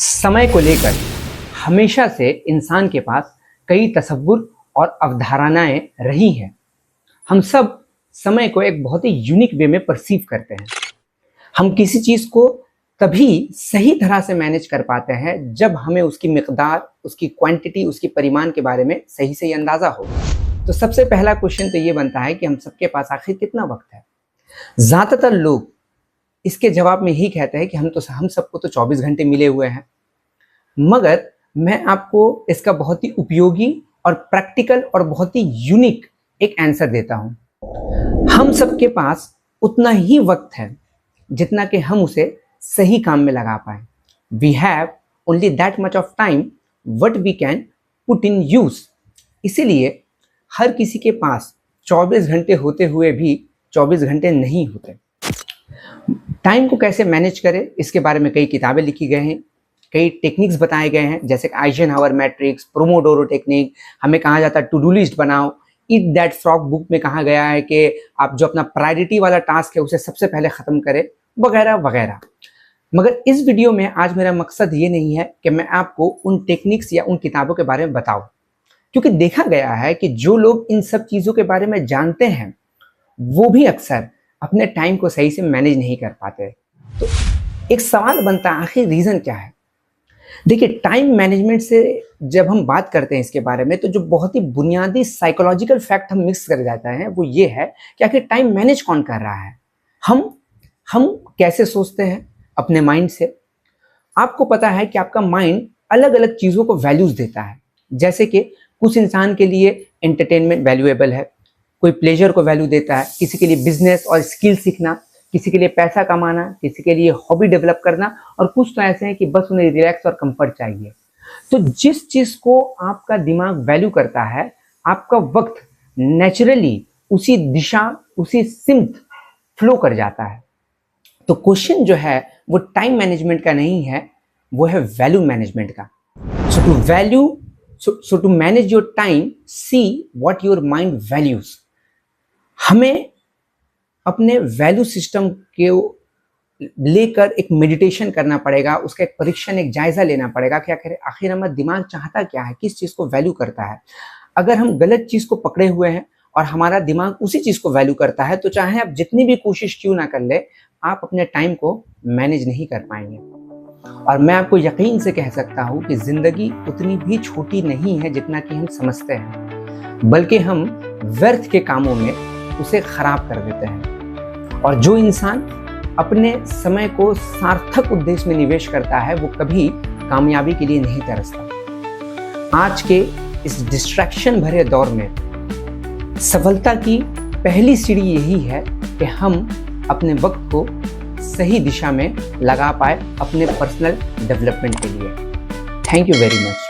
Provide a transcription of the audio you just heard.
समय को लेकर हमेशा से इंसान के पास कई तसव्वुर और अवधारणाएं रही हैं। हम सब समय को एक बहुत ही यूनिक वे में परसीव करते हैं। हम किसी चीज़ को तभी सही तरह से मैनेज कर पाते हैं जब हमें उसकी मिकदार, उसकी क्वांटिटी, उसकी परिमाण के बारे में सही अंदाज़ा हो। तो सबसे पहला क्वेश्चन तो ये बनता है कि हम सबके पास आखिर कितना वक्त है। ज़्यादातर लोग इसके जवाब में ही कहते हैं कि हम सबको तो 24 घंटे मिले हुए हैं। मगर मैं आपको इसका बहुत ही उपयोगी और प्रैक्टिकल और बहुत ही यूनिक एक आंसर देता हूं। हम सबके पास उतना ही वक्त है जितना कि हम उसे सही काम में लगा पाए। We have only that much of time what we can put in use. इसीलिए हर किसी के पास 24 घंटे होते हुए भी 24 घंटे नहीं होते। टाइम को कैसे मैनेज करें इसके बारे में कई किताबें लिखी गई हैं, कई टेक्निक्स बताए गए हैं, जैसे आइजनहावर मैट्रिक्स, पोमोडोरो टेक्निक। हमें कहा जाता है टू डू लिस्ट बनाओ। ईट दैट फ्रॉग बुक में कहा गया है कि आप जो अपना प्रायोरिटी वाला टास्क है उसे सबसे पहले ख़त्म करें, वगैरह वगैरह। मगर इस वीडियो में आज मेरा मकसद ये नहीं है कि मैं आपको उन टेक्निक्स या उन किताबों के बारे में बताऊं, क्योंकि देखा गया है कि जो लोग इन सब चीज़ों के बारे में जानते हैं वो भी अक्सर अपने टाइम को सही से मैनेज नहीं कर पाते। तो एक सवाल बनता है, आखिर रीज़न क्या है। देखिए, टाइम मैनेजमेंट से जब हम बात करते हैं इसके बारे में, तो जो बहुत ही बुनियादी साइकोलॉजिकल फैक्ट हम मिक्स कर जाते हैं वो ये है कि आखिर टाइम मैनेज कौन कर रहा है। हम कैसे सोचते हैं अपने माइंड से। आपको पता है कि आपका माइंड अलग अलग चीज़ों को वैल्यूज़ देता है। जैसे कि कुछ इंसान के लिए एंटरटेनमेंट वैल्यूएबल है, कोई प्लेजर को वैल्यू देता है, किसी के लिए बिजनेस और स्किल सीखना, किसी के लिए पैसा कमाना, किसी के लिए हॉबी डेवलप करना, और कुछ तो ऐसे हैं कि बस उन्हें रिलैक्स और कंफर्ट चाहिए। तो जिस चीज़ को आपका दिमाग वैल्यू करता है, आपका वक्त नेचुरली उसी दिशा, उसी सिमत फ्लो कर जाता है। तो क्वेश्चन जो है वो टाइम मैनेजमेंट का नहीं है, वो है वैल्यू मैनेजमेंट का। So to manage your time, see what your mind values. हमें अपने वैल्यू सिस्टम के लेकर एक मेडिटेशन करना पड़ेगा, उसका एक परीक्षण, एक जायजा लेना पड़ेगा कि आखिर हमारा दिमाग चाहता क्या है, किस चीज़ को वैल्यू करता है। अगर हम गलत चीज़ को पकड़े हुए हैं और हमारा दिमाग उसी चीज़ को वैल्यू करता है, तो चाहे आप जितनी भी कोशिश क्यों ना कर ले, आप अपने टाइम को मैनेज नहीं कर पाएंगे। और मैं आपको यकीन से कह सकता हूँ कि ज़िंदगी उतनी भी छोटी नहीं है जितना कि हम समझते हैं, बल्कि हम व्यर्थ के कामों में उसे खराब कर देते हैं। और जो इंसान अपने समय को सार्थक उद्देश्य में निवेश करता है वो कभी कामयाबी के लिए नहीं तरसता। आज के इस डिस्ट्रैक्शन भरे दौर में सफलता की पहली सीढ़ी यही है कि हम अपने वक्त को सही दिशा में लगा पाए अपने पर्सनल डेवलपमेंट के लिए। Thank you very much.